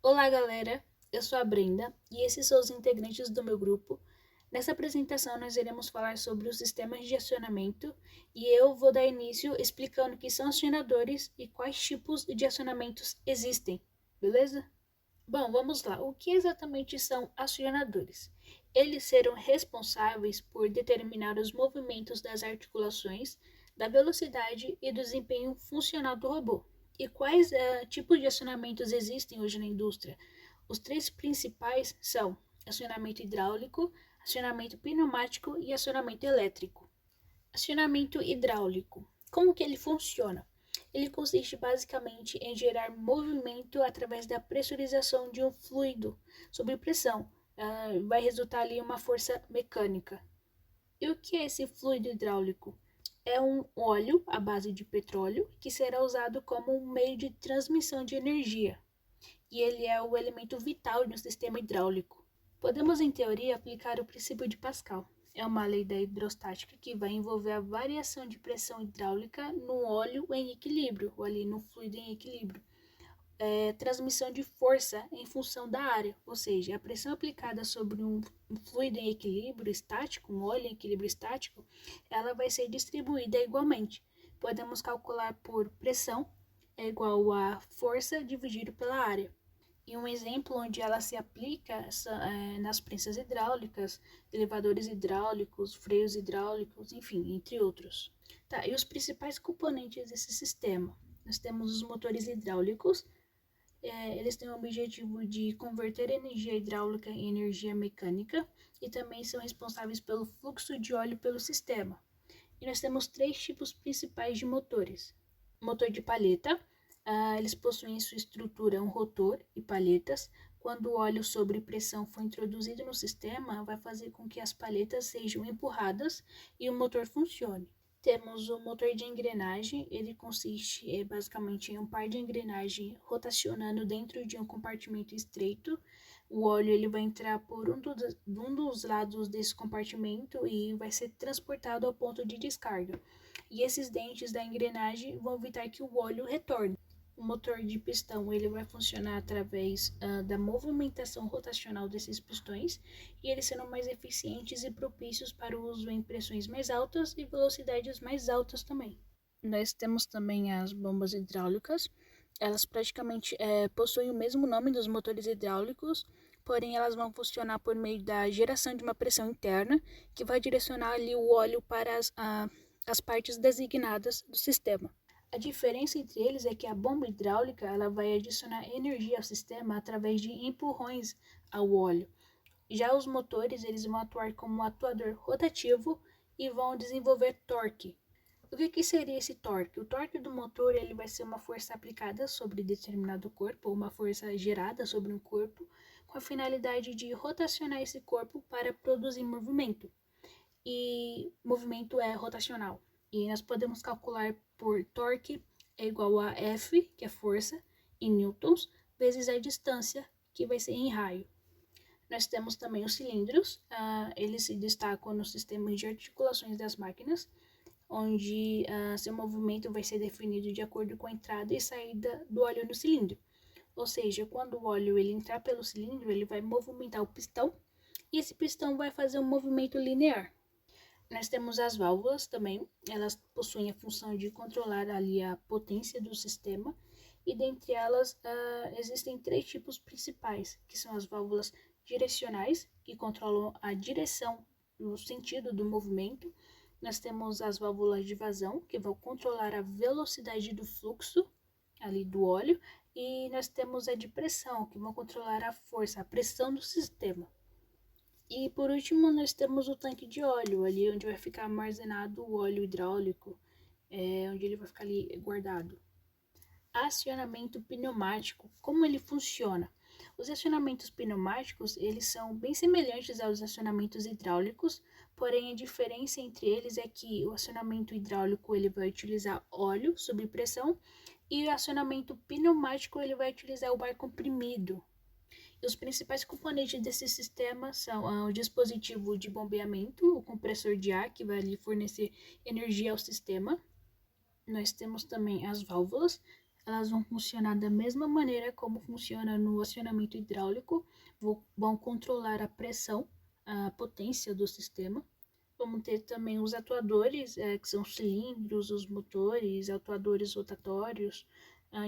Olá, galera! Eu sou a Brenda e esses são os integrantes do meu grupo. Nessa apresentação, nós iremos falar sobre os sistemas de acionamento e eu vou dar início explicando o que são acionadores e quais tipos de acionamentos existem, beleza? Bom, vamos lá. O que exatamente são acionadores? Eles serão responsáveis por determinar os movimentos das articulações, da velocidade e do desempenho funcional do robô. E quais tipos de acionamentos existem hoje na indústria? Os três principais são acionamento hidráulico, acionamento pneumático e acionamento elétrico. Acionamento hidráulico. Como que ele funciona? Ele consiste basicamente em gerar movimento através da pressurização de um fluido sob pressão. Vai resultar ali uma força mecânica. E o que é esse fluido hidráulico? É um óleo à base de petróleo que será usado como um meio de transmissão de energia. E ele é o elemento vital de um sistema hidráulico. Podemos, em teoria, aplicar o princípio de Pascal. É uma lei da hidrostática que vai envolver a variação de pressão hidráulica no óleo em equilíbrio, ou ali no fluido em equilíbrio. Transmissão de força em função da área, ou seja, a pressão aplicada sobre um fluido em equilíbrio estático, um óleo em equilíbrio estático, ela vai ser distribuída igualmente. Podemos calcular por pressão é igual a força dividido pela área. E um exemplo onde ela se aplica nas prensas hidráulicas, elevadores hidráulicos, freios hidráulicos, enfim, entre outros. Tá, e os principais componentes desse sistema? Nós temos os motores hidráulicos. Eles têm o objetivo de converter energia hidráulica em energia mecânica e também são responsáveis pelo fluxo de óleo pelo sistema. E nós temos três tipos principais de motores. Motor de palheta, eles possuem em sua estrutura um rotor e palhetas. Quando o óleo sob pressão for introduzido no sistema, vai fazer com que as palhetas sejam empurradas e o motor funcione. Temos o motor de engrenagem, ele consiste basicamente em um par de engrenagem rotacionando dentro de um compartimento estreito. O óleo ele vai entrar por um dos lados desse compartimento e vai ser transportado ao ponto de descarga. E esses dentes da engrenagem vão evitar que o óleo retorne. O motor de pistão ele vai funcionar através da movimentação rotacional desses pistões e eles serão mais eficientes e propícios para o uso em pressões mais altas e velocidades mais altas também. Nós temos também as bombas hidráulicas. Elas praticamente possuem o mesmo nome dos motores hidráulicos, porém elas vão funcionar por meio da geração de uma pressão interna que vai direcionar ali o óleo para as partes designadas do sistema. A diferença entre eles é que a bomba hidráulica ela vai adicionar energia ao sistema através de empurrões ao óleo. Já os motores eles vão atuar como um atuador rotativo e vão desenvolver torque. O que seria esse torque? O torque do motor ele vai ser uma força aplicada sobre determinado corpo, ou uma força gerada sobre um corpo, com a finalidade de rotacionar esse corpo para produzir movimento. E movimento é rotacional. E nós podemos calcular por torque é igual a F, que é força, em newtons, vezes a distância, que vai ser em raio. Nós temos também os cilindros, eles se destacam no sistema de articulações das máquinas, onde seu movimento vai ser definido de acordo com a entrada e saída do óleo no cilindro. Ou seja, quando o óleo ele entrar pelo cilindro, ele vai movimentar o pistão, e esse pistão vai fazer um movimento linear. Nós temos as válvulas também, elas possuem a função de controlar ali a potência do sistema, e dentre elas existem três tipos principais, que são as válvulas direcionais, que controlam a direção, o sentido do movimento. Nós temos as válvulas de vazão, que vão controlar a velocidade do fluxo ali do óleo, e nós temos a de pressão, que vão controlar a força, a pressão do sistema. E por último, nós temos o tanque de óleo, ali onde vai ficar armazenado o óleo hidráulico, onde ele vai ficar ali guardado. Acionamento pneumático, como ele funciona? Os acionamentos pneumáticos, eles são bem semelhantes aos acionamentos hidráulicos, porém a diferença entre eles é que o acionamento hidráulico ele vai utilizar óleo sob pressão e o acionamento pneumático ele vai utilizar o ar comprimido. E os principais componentes desse sistema são o dispositivo de bombeamento, o compressor de ar, que vai ali fornecer energia ao sistema. Nós temos também as válvulas. elas vão funcionar da mesma maneira como funciona no acionamento hidráulico, vão controlar a pressão, a potência do sistema. Vamos ter também os atuadores, que são os cilindros, os motores, atuadores rotatórios,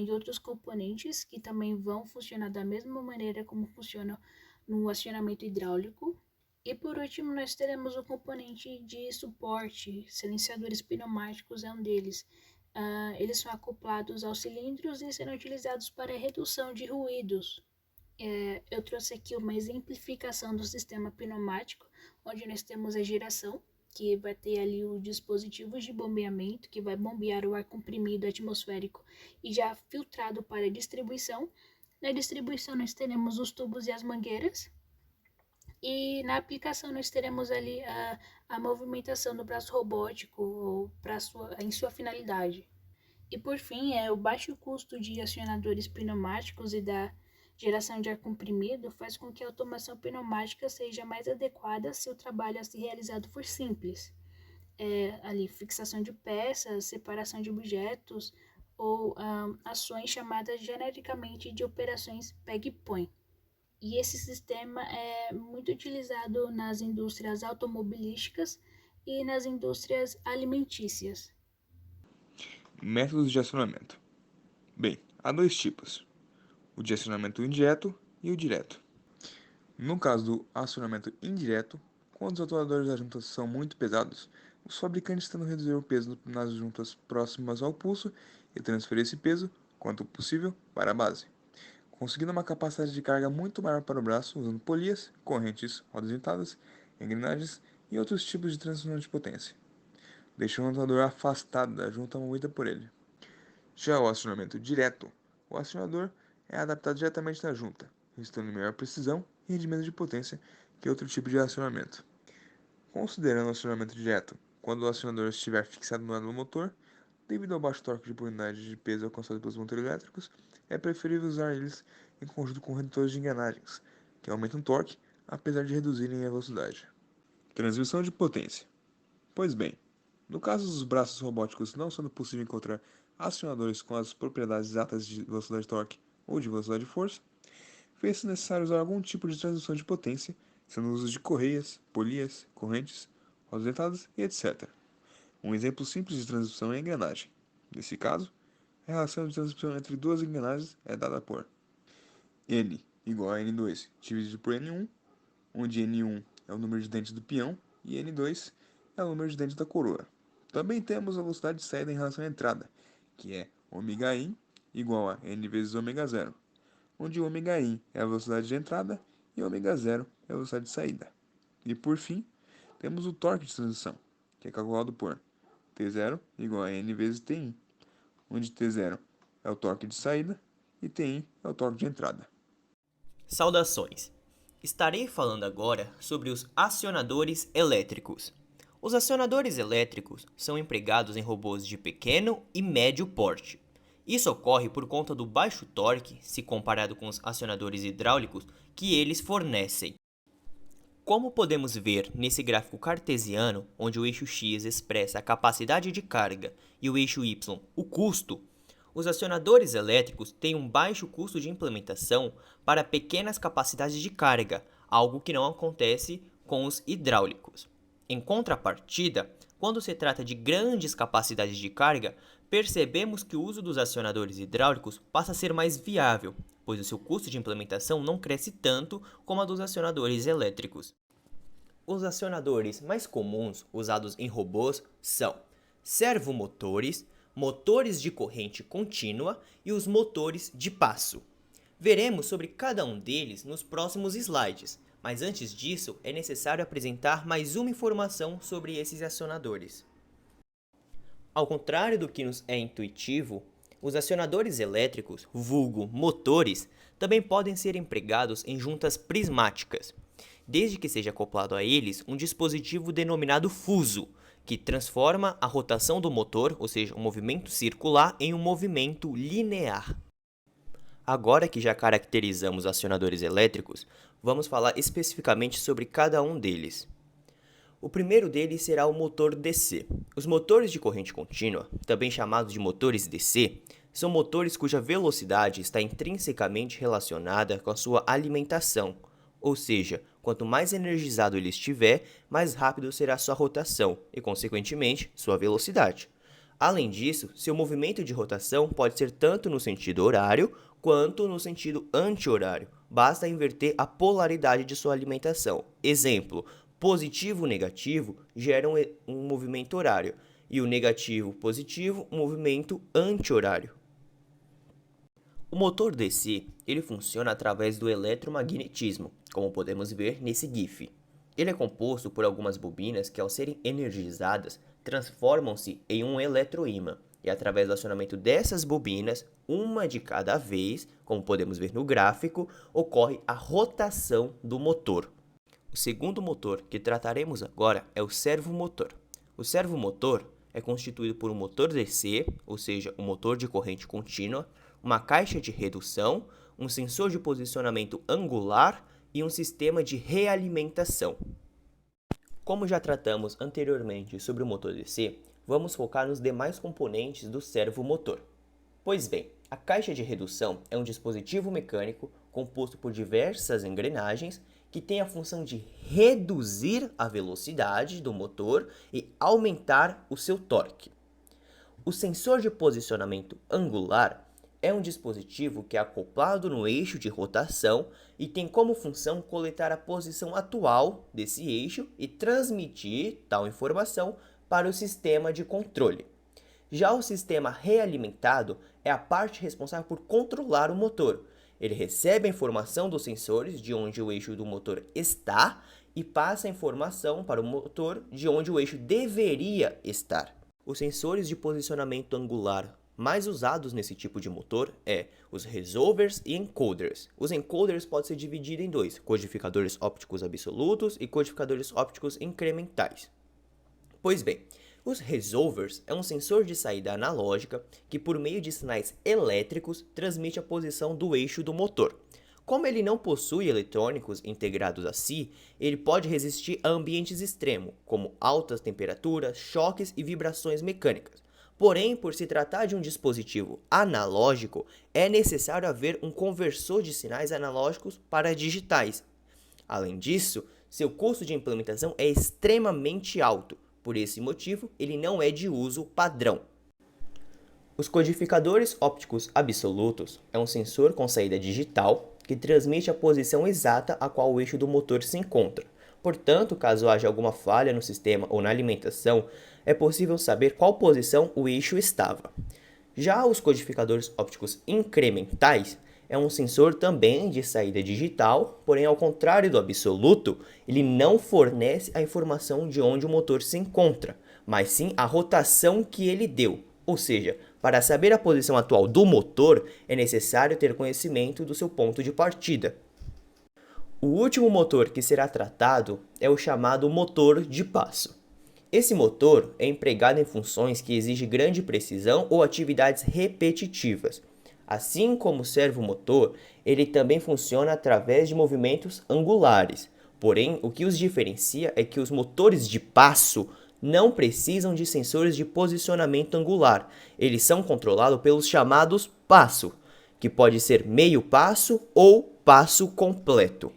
e outros componentes que também vão funcionar da mesma maneira como funciona no acionamento hidráulico. E por último, nós teremos o componente de suporte, silenciadores pneumáticos é um deles. Eles são acoplados aos cilindros e serão utilizados para redução de ruídos. Eu trouxe aqui uma exemplificação do sistema pneumático, onde nós temos a geração, que vai ter ali o dispositivo de bombeamento, que vai bombear o ar comprimido atmosférico e já filtrado para a distribuição. Na distribuição nós teremos os tubos e as mangueiras, e na aplicação nós teremos ali a movimentação do braço robótico em sua finalidade. E por fim, o baixo custo de acionadores pneumáticos e da geração de ar comprimido faz com que a automação pneumática seja mais adequada se o trabalho a ser realizado for simples. Ali, fixação de peças, separação de objetos ou ações chamadas genericamente de operações peg-põe. E esse sistema é muito utilizado nas indústrias automobilísticas e nas indústrias alimentícias. Métodos de acionamento. Bem, há dois tipos: o de acionamento indireto e o direto. No caso do acionamento indireto, quando os atuadores das juntas são muito pesados, os fabricantes tentam reduzir o peso nas juntas próximas ao pulso e transferir esse peso, quanto possível, para a base, conseguindo uma capacidade de carga muito maior para o braço usando polias, correntes, rodas dentadas, engrenagens e outros tipos de transmissão de potência, deixando o atuador afastado da junta movida por ele. Já o acionamento direto, o acionador é adaptado diretamente na junta, resultando em maior precisão e rendimento de potência que outro tipo de acionamento. Considerando o acionamento direto, quando o acionador estiver fixado no lado do motor, devido ao baixo torque de unidade de peso alcançado pelos motores elétricos, é preferível usar eles em conjunto com redutores de engrenagens, que aumentam o torque, apesar de reduzirem a velocidade. Transmissão de potência. Pois bem, no caso dos braços robóticos não sendo possível encontrar acionadores com as propriedades exatas de velocidade de torque ou de velocidade de força, fez-se necessário usar algum tipo de transmissão de potência, sendo o uso de correias, polias, correntes, rodas dentadas e etc. Um exemplo simples de transmissão é a engrenagem. Nesse caso, a relação de transmissão entre duas engrenagens é dada por N igual a N2 dividido por N1, onde N1 é o número de dentes do peão e N2 é o número de dentes da coroa. Também temos a velocidade de saída em relação à entrada, que é ômega-in igual a N vezes ômega-0, onde ômega-in é a velocidade de entrada e ômega-0 é a velocidade de saída. E por fim, temos o torque de transição, que é calculado por T0 igual a N vezes Tin, onde T0 é o torque de saída e Tin é o torque de entrada. Saudações! Estarei falando agora sobre os acionadores elétricos. Os acionadores elétricos são empregados em robôs de pequeno e médio porte. Isso ocorre por conta do baixo torque, se comparado com os acionadores hidráulicos, que eles fornecem. Como podemos ver nesse gráfico cartesiano, onde o eixo x expressa a capacidade de carga e o eixo y o custo, os acionadores elétricos têm um baixo custo de implementação para pequenas capacidades de carga, algo que não acontece com os hidráulicos. Em contrapartida, quando se trata de grandes capacidades de carga, percebemos que o uso dos acionadores hidráulicos passa a ser mais viável, pois o seu custo de implementação não cresce tanto como a dos acionadores elétricos. Os acionadores mais comuns usados em robôs são servomotores, motores de corrente contínua e os motores de passo. Veremos sobre cada um deles nos próximos slides, mas antes disso é necessário apresentar mais uma informação sobre esses acionadores. Ao contrário do que nos é intuitivo, os acionadores elétricos, vulgo motores, também podem ser empregados em juntas prismáticas, desde que seja acoplado a eles um dispositivo denominado fuso, que transforma a rotação do motor, ou seja, um movimento circular, em um movimento linear. Agora que já caracterizamos acionadores elétricos, vamos falar especificamente sobre cada um deles. O primeiro deles será o motor DC. Os motores de corrente contínua, também chamados de motores DC, São motores cuja velocidade está intrinsecamente relacionada com a sua alimentação, ou seja, quanto mais energizado ele estiver, mais rápido será sua rotação e, consequentemente, sua velocidade. Além disso, seu movimento de rotação pode ser tanto no sentido horário quanto no sentido anti-horário. Basta inverter a polaridade de sua alimentação. Exemplo, positivo e negativo geram um movimento horário e o negativo positivo um movimento anti-horário. O motor DC ele funciona através do eletromagnetismo, como podemos ver nesse GIF. Ele é composto por algumas bobinas que, ao serem energizadas, transformam-se em um eletroímã. E através do acionamento dessas bobinas, uma de cada vez, como podemos ver no gráfico, ocorre a rotação do motor. O segundo motor que trataremos agora é o servomotor. O servomotor é constituído por um motor DC, ou seja, um motor de corrente contínua, uma caixa de redução, um sensor de posicionamento angular e um sistema de realimentação. Como já tratamos anteriormente sobre o motor DC, vamos focar nos demais componentes do servomotor. Pois bem, a caixa de redução é um dispositivo mecânico composto por diversas engrenagens que tem a função de reduzir a velocidade do motor e aumentar o seu torque. O sensor de posicionamento angular é um dispositivo que é acoplado no eixo de rotação e tem como função coletar a posição atual desse eixo e transmitir tal informação para o sistema de controle. Já o sistema realimentado é a parte responsável por controlar o motor. Ele recebe a informação dos sensores de onde o eixo do motor está e passa a informação para o motor de onde o eixo deveria estar. Os sensores de posicionamento angular mais usados nesse tipo de motor os resolvers e encoders. Os encoders podem ser divididos em dois, codificadores ópticos absolutos e codificadores ópticos incrementais. Pois bem, os resolvers é um sensor de saída analógica que, por meio de sinais elétricos, transmite a posição do eixo do motor. Como ele não possui eletrônicos integrados a si, ele pode resistir a ambientes extremos, como altas temperaturas, choques e vibrações mecânicas. Porém, por se tratar de um dispositivo analógico, é necessário haver um conversor de sinais analógicos para digitais. Além disso, seu custo de implementação é extremamente alto. Por esse motivo, ele não é de uso padrão. Os codificadores ópticos absolutos é um sensor com saída digital que transmite a posição exata a qual o eixo do motor se encontra. Portanto, caso haja alguma falha no sistema ou na alimentação, é possível saber qual posição o eixo estava. Já os codificadores ópticos incrementais é um sensor também de saída digital, porém, ao contrário do absoluto, ele não fornece a informação de onde o motor se encontra, mas sim a rotação que ele deu. Ou seja, para saber a posição atual do motor, é necessário ter conhecimento do seu ponto de partida. O último motor que será tratado é o chamado motor de passo. Esse motor é empregado em funções que exigem grande precisão ou atividades repetitivas. Assim como o servomotor, ele também funciona através de movimentos angulares. Porém, o que os diferencia é que os motores de passo não precisam de sensores de posicionamento angular. Eles são controlados pelos chamados passo, que pode ser meio passo ou passo completo.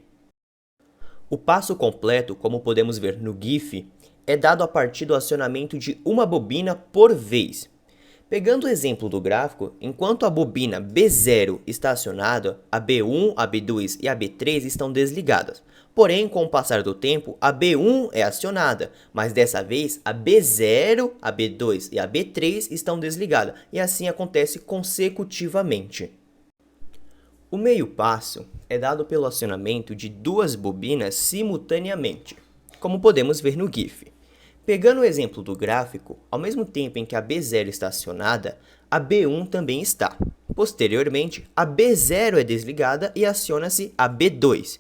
O passo completo, como podemos ver no GIF, é dado a partir do acionamento de uma bobina por vez. Pegando o exemplo do gráfico, enquanto a bobina B0 está acionada, a B1, a B2 e a B3 estão desligadas. Porém, com o passar do tempo, a B1 é acionada, mas dessa vez a B0, a B2 e a B3 estão desligadas, e assim acontece consecutivamente. O meio passo é dado pelo acionamento de duas bobinas simultaneamente, como podemos ver no GIF. Pegando o exemplo do gráfico, ao mesmo tempo em que a B0 está acionada, a B1 também está. Posteriormente, a B0 é desligada e aciona-se a B2.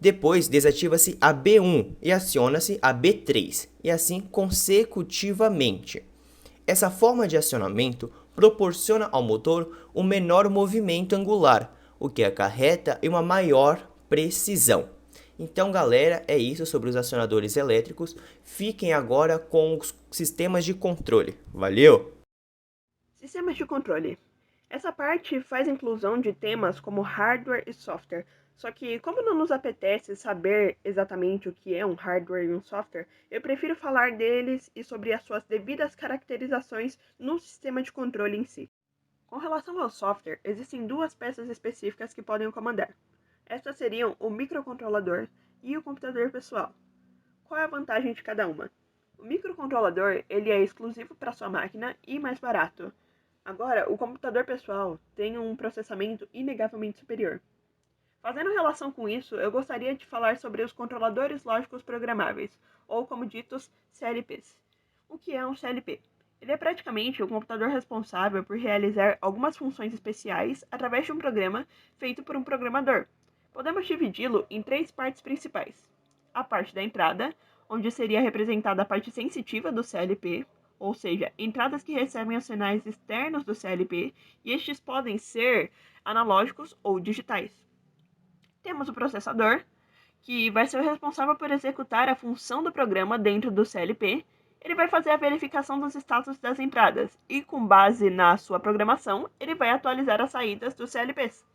Depois, desativa-se a B1 e aciona-se a B3, e assim consecutivamente. Essa forma de acionamento proporciona ao motor um menor movimento angular, o que acarreta em uma maior precisão. Então, galera, é isso sobre os acionadores elétricos. Fiquem agora com os sistemas de controle. Valeu! Sistemas de controle. Essa parte faz inclusão de temas como hardware e software, só que como não nos apetece saber exatamente o que é um hardware e um software, eu prefiro falar deles e sobre as suas devidas caracterizações no sistema de controle em si. Com relação ao software, existem duas peças específicas que podem o comandar. Estas seriam o microcontrolador e o computador pessoal. Qual é a vantagem de cada uma? O microcontrolador ele é exclusivo para sua máquina e mais barato. Agora, o computador pessoal tem um processamento inegavelmente superior. Fazendo relação com isso, eu gostaria de falar sobre os controladores lógicos programáveis, ou como ditos, CLPs. O que é um CLP? Ele é praticamente o computador responsável por realizar algumas funções especiais através de um programa feito por um programador. Podemos dividi-lo em três partes principais. A parte da entrada, onde seria representada a parte sensitiva do CLP, ou seja, entradas que recebem os sinais externos do CLP, e estes podem ser analógicos ou digitais. Temos o processador, que vai ser o responsável por executar a função do programa dentro do CLP. Ele vai fazer a verificação dos status das entradas e, com base na sua programação, ele vai atualizar as saídas dos CLPs.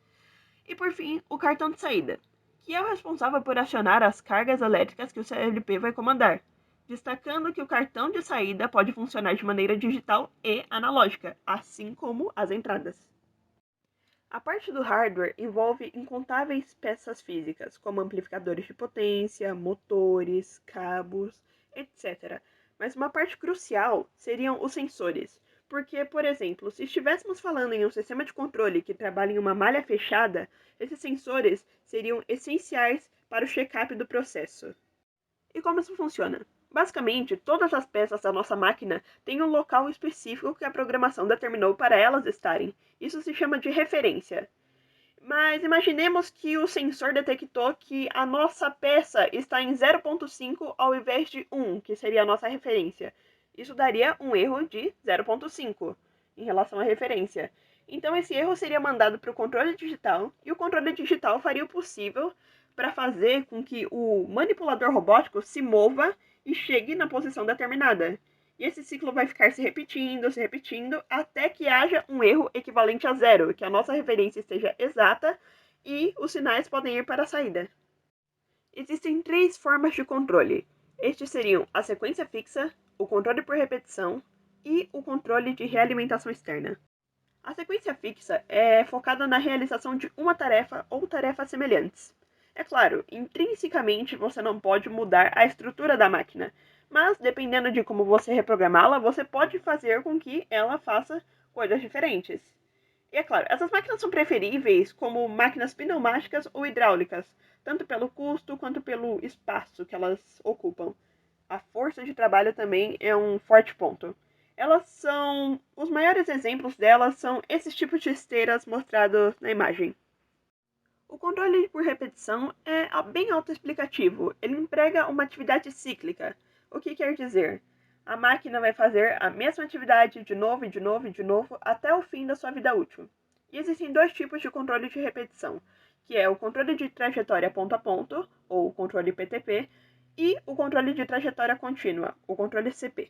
E, por fim, o cartão de saída, que é o responsável por acionar as cargas elétricas que o CLP vai comandar, destacando que o cartão de saída pode funcionar de maneira digital e analógica, assim como as entradas. A parte do hardware envolve incontáveis peças físicas, como amplificadores de potência, motores, cabos, etc. Mas uma parte crucial seriam os sensores, porque, por exemplo, se estivéssemos falando em um sistema de controle que trabalha em uma malha fechada, esses sensores seriam essenciais para o check-up do processo. E como isso funciona? Basicamente, todas as peças da nossa máquina têm um local específico que a programação determinou para elas estarem. Isso se chama de referência. Mas imaginemos que o sensor detectou que a nossa peça está em 0.5 ao invés de 1, que seria a nossa referência. Isso daria um erro de 0.5 em relação à referência. Então esse erro seria mandado para o controle digital, e o controle digital faria o possível para fazer com que o manipulador robótico se mova e chegue na posição determinada. E esse ciclo vai ficar se repetindo, até que haja um erro equivalente a zero, que a nossa referência esteja exata e os sinais podem ir para a saída. Existem três formas de controle. Estes seriam a sequência fixa, o controle por repetição e o controle de realimentação externa. A sequência fixa é focada na realização de uma tarefa ou tarefas semelhantes. É claro, intrinsecamente você não pode mudar a estrutura da máquina, mas dependendo de como você reprogramá-la, você pode fazer com que ela faça coisas diferentes. E é claro, essas máquinas são preferíveis como máquinas pneumáticas ou hidráulicas, tanto pelo custo quanto pelo espaço que elas ocupam. A força de trabalho também é um forte ponto. Os maiores exemplos delas são esses tipos de esteiras mostrados na imagem. O controle por repetição é bem autoexplicativo. Ele emprega uma atividade cíclica. O que quer dizer? A máquina vai fazer a mesma atividade de novo, até o fim da sua vida útil. E existem dois tipos de controle de repetição, que é o controle de trajetória ponto a ponto, ou controle PTP, e o controle de trajetória contínua, o controle CP.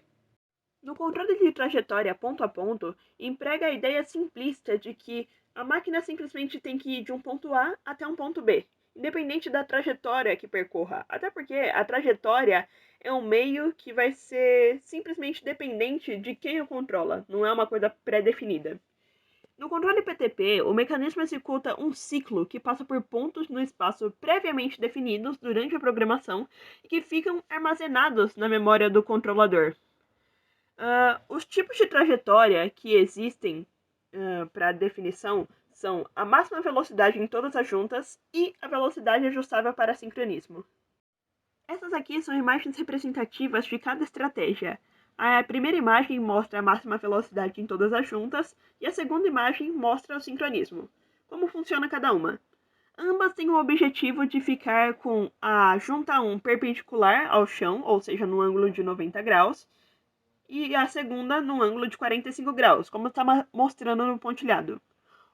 No controle de trajetória ponto a ponto, emprega a ideia simplista de que a máquina simplesmente tem que ir de um ponto A até um ponto B, independente da trajetória que percorra. Até porque a trajetória é um meio que vai ser simplesmente dependente de quem o controla, não é uma coisa pré-definida. No controle PTP, o mecanismo executa um ciclo que passa por pontos no espaço previamente definidos durante a programação e que ficam armazenados na memória do controlador. Os tipos de trajetória que existem para definição são a máxima velocidade em todas as juntas e a velocidade ajustável para sincronismo. Essas aqui são imagens representativas de cada estratégia. A primeira imagem mostra a máxima velocidade em todas as juntas e a segunda imagem mostra o sincronismo. Como funciona cada uma? Ambas têm o objetivo de ficar com a junta 1 perpendicular ao chão, ou seja, no ângulo de 90 graus, e a segunda num ângulo de 45 graus, como está mostrando no pontilhado.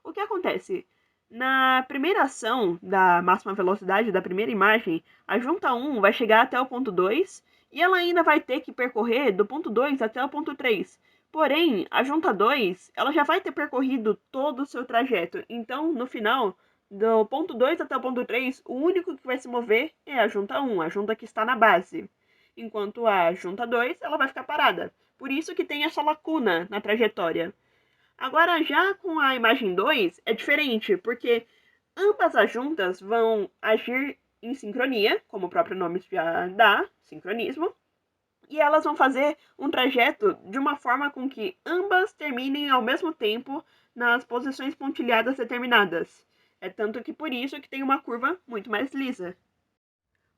O que acontece? Na primeira ação da máxima velocidade da primeira imagem, a junta 1 vai chegar até o ponto 2 e ela ainda vai ter que percorrer do ponto 2 até o ponto 3, Porém, a junta 2, ela já vai ter percorrido todo o seu trajeto. Então, no final, do ponto 2 até o ponto 3, o único que vai se mover é a junta 1, a junta que está na base. Enquanto a junta 2, ela vai ficar parada. Por isso que tem essa lacuna na trajetória. Agora, já com a imagem 2, é diferente, porque ambas as juntas vão agir em sincronia, como o próprio nome já dá, sincronismo, e elas vão fazer um trajeto de uma forma com que ambas terminem ao mesmo tempo nas posições pontilhadas determinadas. É tanto que por isso que tem uma curva muito mais lisa.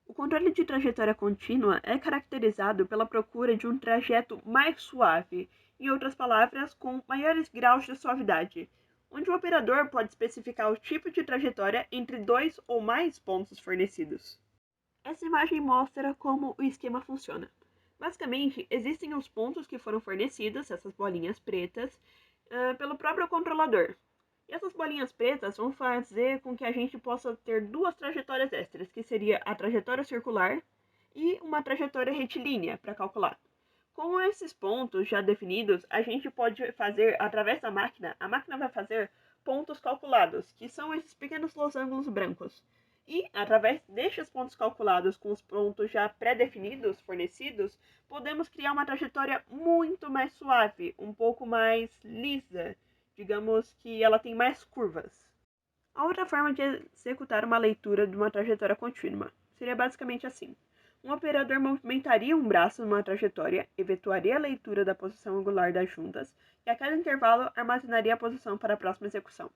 O controle de trajetória contínua é caracterizado pela procura de um trajeto mais suave, em outras palavras, com maiores graus de suavidade, onde o operador pode especificar o tipo de trajetória entre dois ou mais pontos fornecidos. Essa imagem mostra como o esquema funciona. Basicamente, existem os pontos que foram fornecidos, essas bolinhas pretas, pelo próprio controlador. E essas bolinhas pretas vão fazer com que a gente possa ter duas trajetórias extras, que seria a trajetória circular e uma trajetória retilínea para calcular. Com esses pontos já definidos, a gente pode fazer, através da máquina, a máquina vai fazer pontos calculados, que são esses pequenos losangos brancos. E, através destes pontos calculados com os pontos já pré-definidos, fornecidos, podemos criar uma trajetória muito mais suave, um pouco mais lisa. Digamos que ela tem mais curvas. A outra forma de executar uma leitura de uma trajetória contínua seria basicamente assim. Um operador movimentaria um braço numa trajetória, efetuaria a leitura da posição angular das juntas e a cada intervalo armazenaria a posição para a próxima execução.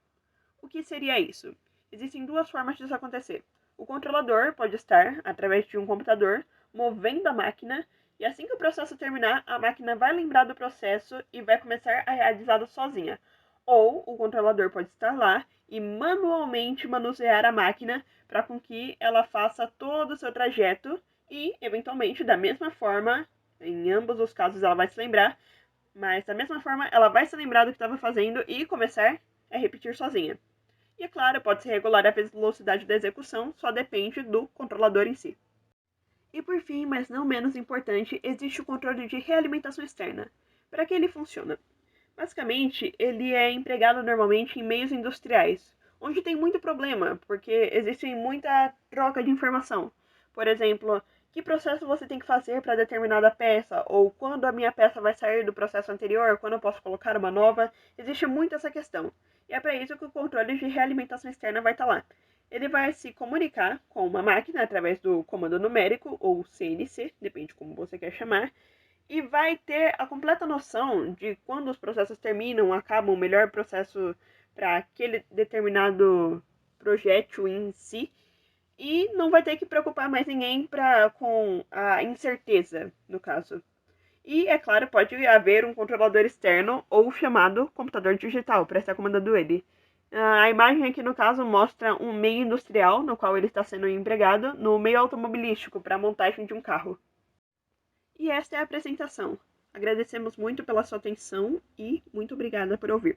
O que seria isso? Existem duas formas disso acontecer. O controlador pode estar, através de um computador, movendo a máquina, e assim que o processo terminar, a máquina vai lembrar do processo e vai começar a realizá-lo sozinha. Ou o controlador pode estar lá e manualmente manusear a máquina para com que ela faça todo o seu trajeto e, eventualmente, da mesma forma, em ambos os casos ela vai se lembrar, mas da mesma forma ela vai se lembrar do que estava fazendo e começar a repetir sozinha. E, é claro, pode-se regular a velocidade da execução, só depende do controlador em si. E por fim, mas não menos importante, existe o controle de realimentação externa. Para que ele funciona? Basicamente, ele é empregado normalmente em meios industriais, onde tem muito problema, porque existe muita troca de informação. Por exemplo, que processo você tem que fazer para determinada peça, ou quando a minha peça vai sair do processo anterior, quando eu posso colocar uma nova, existe muito essa questão. E é para isso que o controle de realimentação externa vai estar lá. Ele vai se comunicar com uma máquina através do comando numérico, ou CNC, depende de como você quer chamar, e vai ter a completa noção de quando os processos terminam, acabam, o melhor processo para aquele determinado projétil em si, e não vai ter que preocupar mais ninguém com a incerteza, no caso. E, é claro, pode haver um controlador externo ou chamado computador digital para estar comandando ele. A imagem aqui, no caso, mostra um meio industrial no qual ele está sendo empregado no meio automobilístico para a montagem de um carro. E esta é a apresentação. Agradecemos muito pela sua atenção e muito obrigada por ouvir.